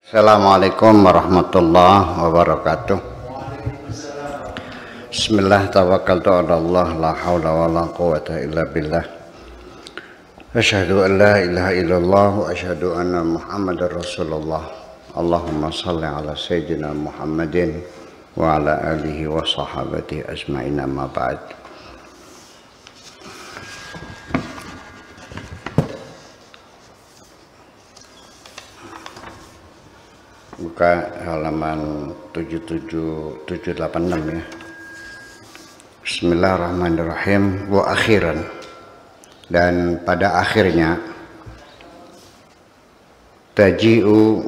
Assalamualaikum warahmatullahi wabarakatuh. Bismillah tawakkaltu ala Allah la haula wala quwwata illa billah. Asyhadu an la ilaha illallah wa asyhadu anna Muhammadar Rasulullah. Allahumma shalli ala sayyidina Muhammadin wa ala alihi wa sahabatihi ajma'in, amma ba'd. Buka halaman 786 ya. Bismillahirrahmanirrahim. Wa akhiran, dan pada akhirnya taji'u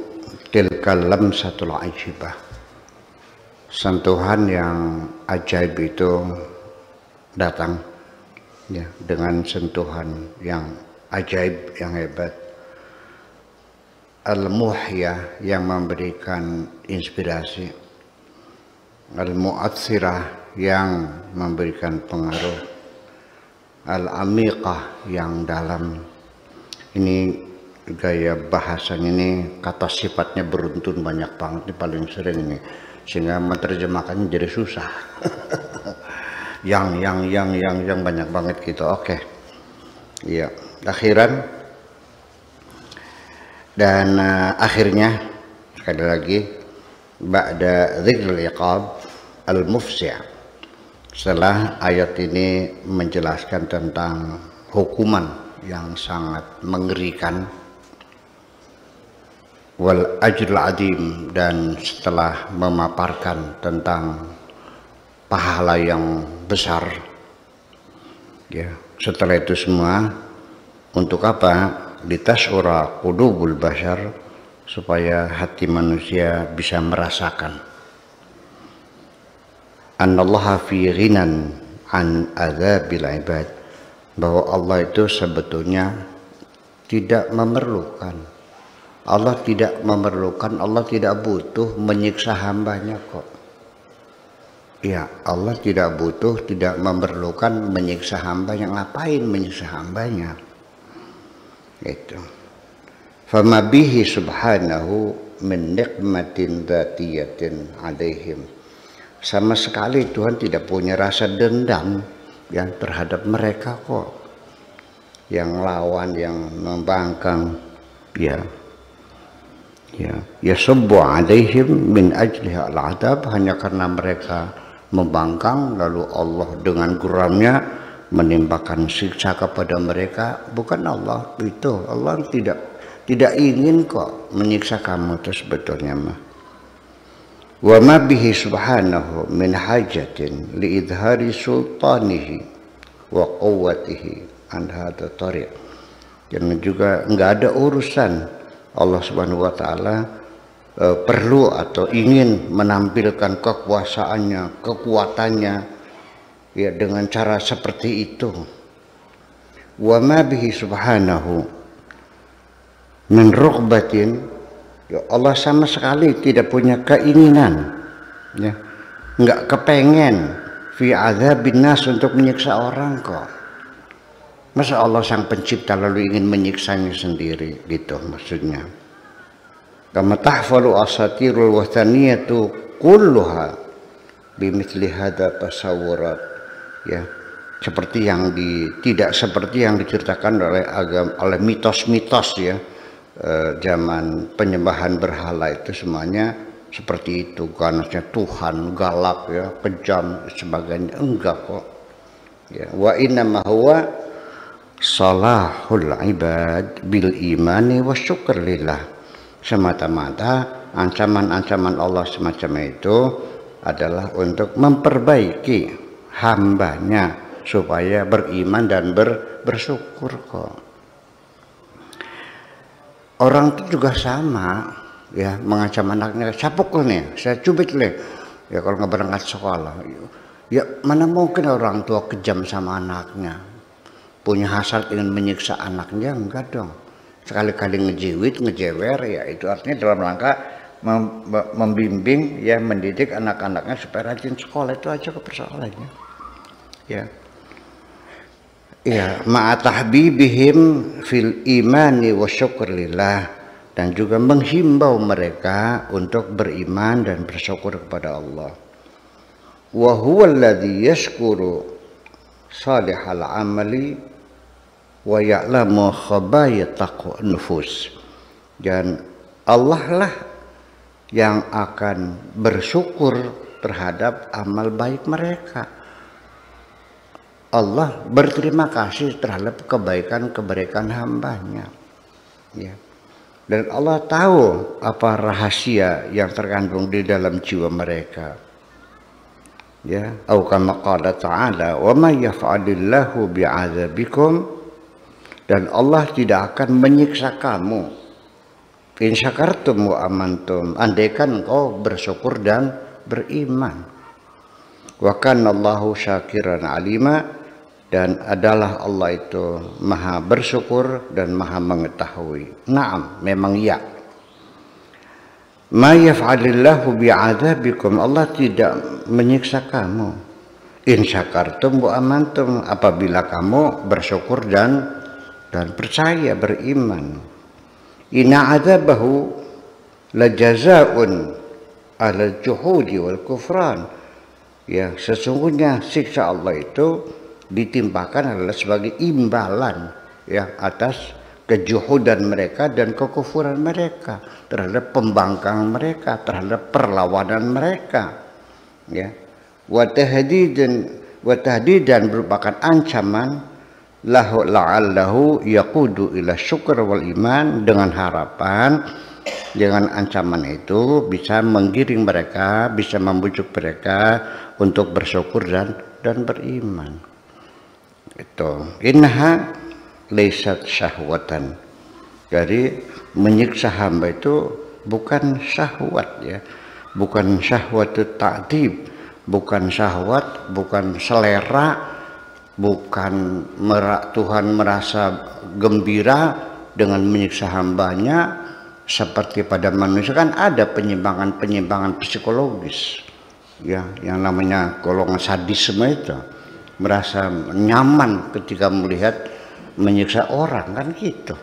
tilkal lamsatul ajibah, sentuhan yang ajaib itu datang ya, dengan sentuhan yang ajaib, yang hebat. Al-muhya, yang memberikan inspirasi. Al-mu'atsirah, yang memberikan pengaruh. Al-amiqah, yang dalam. Ini gaya bahasan ini, kata sifatnya beruntun banyak banget, ini paling sering ini, sehingga menerjemahkannya jadi susah. yang banyak banget gitu. Oke. Iya, akhiran. Dan akhirnya, sekali lagi, ba'da dzikril iqab al-mufsi', setelah ayat ini menjelaskan tentang hukuman yang sangat mengerikan, wal ajrul adim, dan setelah memaparkan tentang pahala yang besar ya, setelah itu semua untuk apa? Litasura qulubul bashar, supaya hati manusia bisa merasakan annallaha fi ghinan an adzabil ibad, bahwa Allah itu sebetulnya tidak memerlukan, Allah tidak butuh menyiksa hambanya kok. Ya, Allah tidak butuh, tidak memerlukan menyiksa hambanya. Ngapain menyiksa hambanya? Itu. Fama bihi subhanahu min nikmatin dzatiyatin alaihim. Sama sekali Tuhan tidak punya rasa dendam yang terhadap mereka kok. Yang lawan, yang membangkang, ya subbu alaihim min ajli al-adab, hanya karena mereka membangkang, lalu Allah dengan geramnya menimpakan siksa kepada mereka. Bukan Allah itu, Allah tidak ingin kok menyiksa kamu itu sebetulnya mah. Wa ma bihi subhanahu min hajatin li idhari sultanihi wa quwwatihi an hadha tariq. Dan juga enggak ada urusan Allah Subhanahu wa taala perlu atau ingin menampilkan kekuasaannya, kekuatannya ya dengan cara seperti itu. Wa ma bihi subhanahu min rughbatin, ya Allah sama sekali tidak punya keinginan ya, enggak kepengen fi adzabin nas, untuk menyiksa orang kok. Masa Allah sang pencipta lalu ingin menyiksanya sendiri gitu maksudnya. Kama tahfalu asatirul wathaniyatu kulluha bimithli hadza tasawurat, ya, seperti yang tidak seperti yang diceritakan oleh mitos-mitos ya, zaman penyembahan berhala itu semuanya seperti itu, karena Tuhan galak ya, kejam sebagainya. Enggak kok ya. Wa inna ma huwa salahul ibad bil imani wa syukur lillah, semata-mata ancaman-ancaman Allah semacam itu adalah untuk memperbaiki hambanya supaya beriman dan bersyukur kok. Orang itu juga sama ya, mengancam anaknya, saya pukul nih, saya cubit nih ya kalau nggak berangkat sekolah. Ya mana mungkin orang tua kejam sama anaknya, punya hasrat ingin menyiksa anaknya? Enggak dong. Sekali-kali ngejiwit, ngejewer, ya itu artinya dalam rangka membimbing ya, mendidik anak-anaknya supaya rajin sekolah. Itu aja persoalannya ya. Ya, ma'atahbibihim fil imani wa syukur lillah, dan juga menghimbau mereka untuk beriman dan bersyukur kepada Allah. Wa huwa alladhi yashkuru salihal amali wa ya'lamu khabayata nufus. Dan Allah lah yang akan bersyukur terhadap amal baik mereka. Allah berterima kasih terhadap kebaikan-kebaikan hambanya. Ya. Dan Allah tahu apa rahasia yang terkandung di dalam jiwa mereka. Ya, atau kama qala ta'ala, "Wa may yaf'alillahu bi'adzabikum," dan Allah tidak akan menyiksa kamu. In syakartum wa amantum, andaikan engkau bersyukur dan beriman. Wa kana Allahu syakiran alima, dan adalah Allah itu maha bersyukur dan maha mengetahui. Naam, memang ya. Ma yaf'alillahu bi'adzabikum, Allah tidak menyiksa kamu. In syakartum wa amantum, apabila kamu bersyukur dan percaya, beriman. Inna adzabahu lajazaa'un 'alal juhudi wal kufran. Ya, sesungguhnya siksa Allah itu ditimpakan adalah sebagai imbalan ya atas kejuhudan mereka dan kekufuran mereka, terhadap pembangkangan mereka, terhadap perlawanan mereka. Ya, wa tahdidan merupakan ancaman lahu la'allahu yaqudu ila syukur wal iman, dengan harapan dengan ancaman itu bisa menggiring mereka, bisa membujuk mereka untuk bersyukur dan beriman. Itu innaha laysat syahwatan. Jadi menyiksa hamba itu bukan syahwat ya, bukan syahwat ta'dib, bukan syahwat, bukan selera, bukan Tuhan merasa gembira dengan menyiksa hambanya seperti pada manusia. Kan ada penyimpangan psikologis ya, yang namanya golongan sadisme itu, merasa nyaman ketika melihat menyiksa orang, kan gitu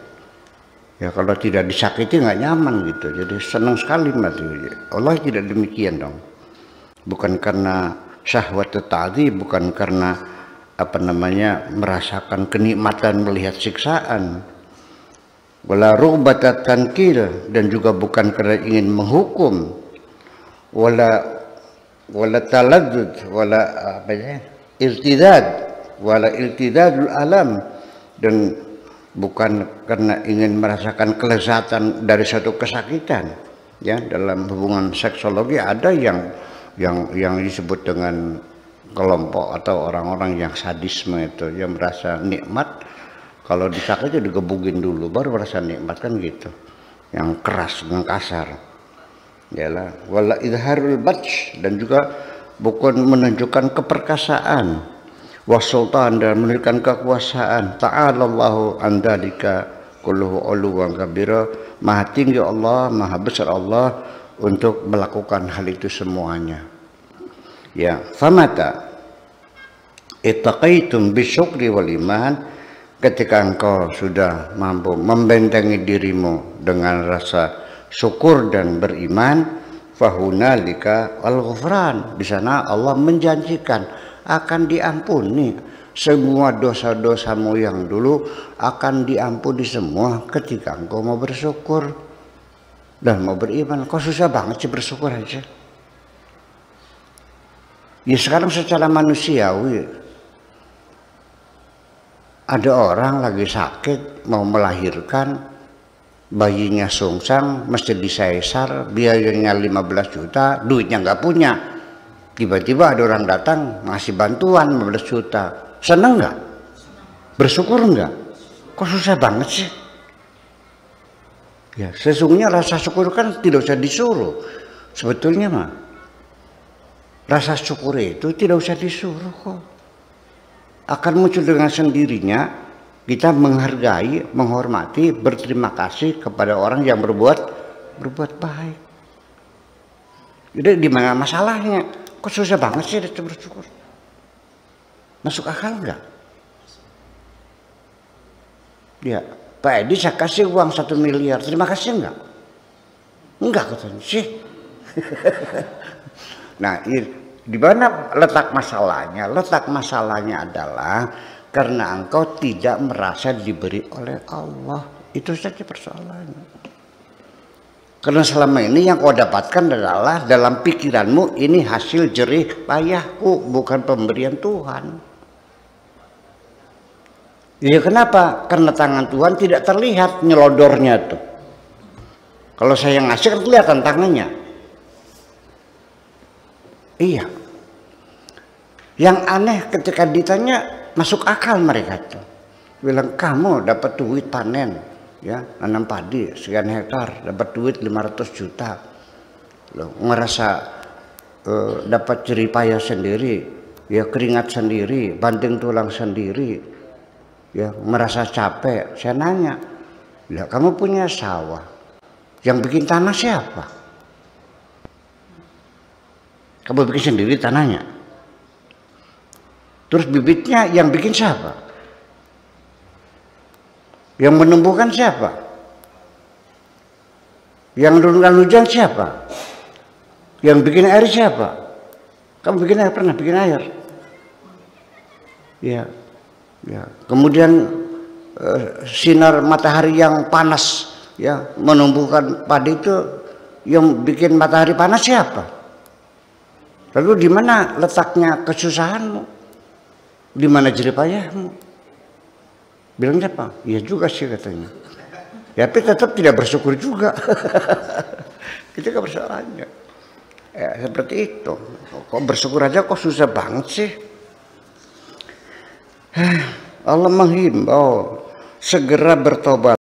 ya. Kalau tidak disakiti nggak nyaman gitu, jadi senang sekali mati. Allah tidak demikian dong, bukan karena syahwat ta'dzi, bukan karena merasakan kenikmatan melihat siksaan. Wala rughbatat tankil, dan juga bukan karena ingin menghukum. Wala taladzud, wala iltidad, wala iltidadul alam, dan bukan karena ingin merasakan kelezatan dari suatu kesakitan ya. Dalam hubungan seksologi ada yang disebut dengan kelompok atau orang-orang yang sadisme itu, yang merasa nikmat kalau disakiti digebugin dulu baru merasa nikmat, kan gitu, yang keras dengan kasar. Yalah, wala idharul batsh, dan juga bukan menunjukkan keperkasaan, wasultan, dan menunjukkan kekuasaan. Ta'alallahu an dzalika kulluhu 'uluwan kabira, maha tinggi Allah, maha besar Allah untuk melakukan hal itu semuanya. Ya, famata ittaqaitum bisyukri wal iman, ketika engkau sudah mampu membentengi dirimu dengan rasa syukur dan beriman, fahunalika al-ghufran, di sana Allah menjanjikan akan diampuni semua dosa-dosamu yang dulu, akan diampuni semua ketika engkau mau bersyukur dan mau beriman. Kok susah banget sih bersyukur aja? Ya sekarang secara manusiawi, ada orang lagi sakit mau melahirkan, bayinya sungsang, mesti disesar, biayanya 15 juta, duitnya nggak punya. Tiba-tiba ada orang datang ngasih bantuan 15 juta. Senang nggak? Bersyukur nggak? Kok susah banget sih? Ya, sesungguhnya rasa syukur kan tidak usah disuruh. Sebetulnya mah rasa syukur itu tidak usah disuruh kok. Akan muncul dengan sendirinya. Kita menghargai, menghormati, berterima kasih kepada orang yang berbuat baik. Jadi di mana masalahnya? Kok susah banget sih itu bersyukur? Masuk akal enggak? Ya, Pak Edi saya kasih uang 1 miliar, terima kasih enggak? Enggak katanya sih. Nah, di mana letak masalahnya? Letak masalahnya adalah karena engkau tidak merasa diberi oleh Allah. Itu saja persoalannya. Karena selama ini yang kau dapatkan adalah dalam pikiranmu ini hasil jerih payahku, bukan pemberian Tuhan. Ya kenapa? Karena tangan Tuhan tidak terlihat nyelodornya tuh. Kalau saya ngasih kan kelihatan tangannya. Iya. Yang aneh ketika ditanya masuk akal mereka tuh. Bilang kamu dapat duit panen. Ya, nanam padi sekian hektar dapat duit 500 juta. Loh, ngerasa dapat jerih payah sendiri, ya keringat sendiri, banting tulang sendiri, ya merasa capek. Saya nanya, lah kamu punya sawah, yang bikin tanah siapa? Kamu bikin sendiri tanahnya. Terus bibitnya yang bikin siapa? Yang menumbuhkan siapa? Yang menurunkan hujan siapa? Yang bikin air siapa? Kamu bikin air, pernah bikin air? Ya, ya. Kemudian sinar matahari yang panas, ya, menumbuhkan padi itu, yang bikin matahari panas siapa? Lalu di mana letaknya kesusahanmu? Di mana jerih payahmu? Bilang siapa? Iya juga sih katanya. Ya, tapi tetap tidak bersyukur juga. Itu kan persoalannya. Ya, seperti itu. Kok bersyukur aja kok susah banget sih. Allah menghimbau segera bertobat.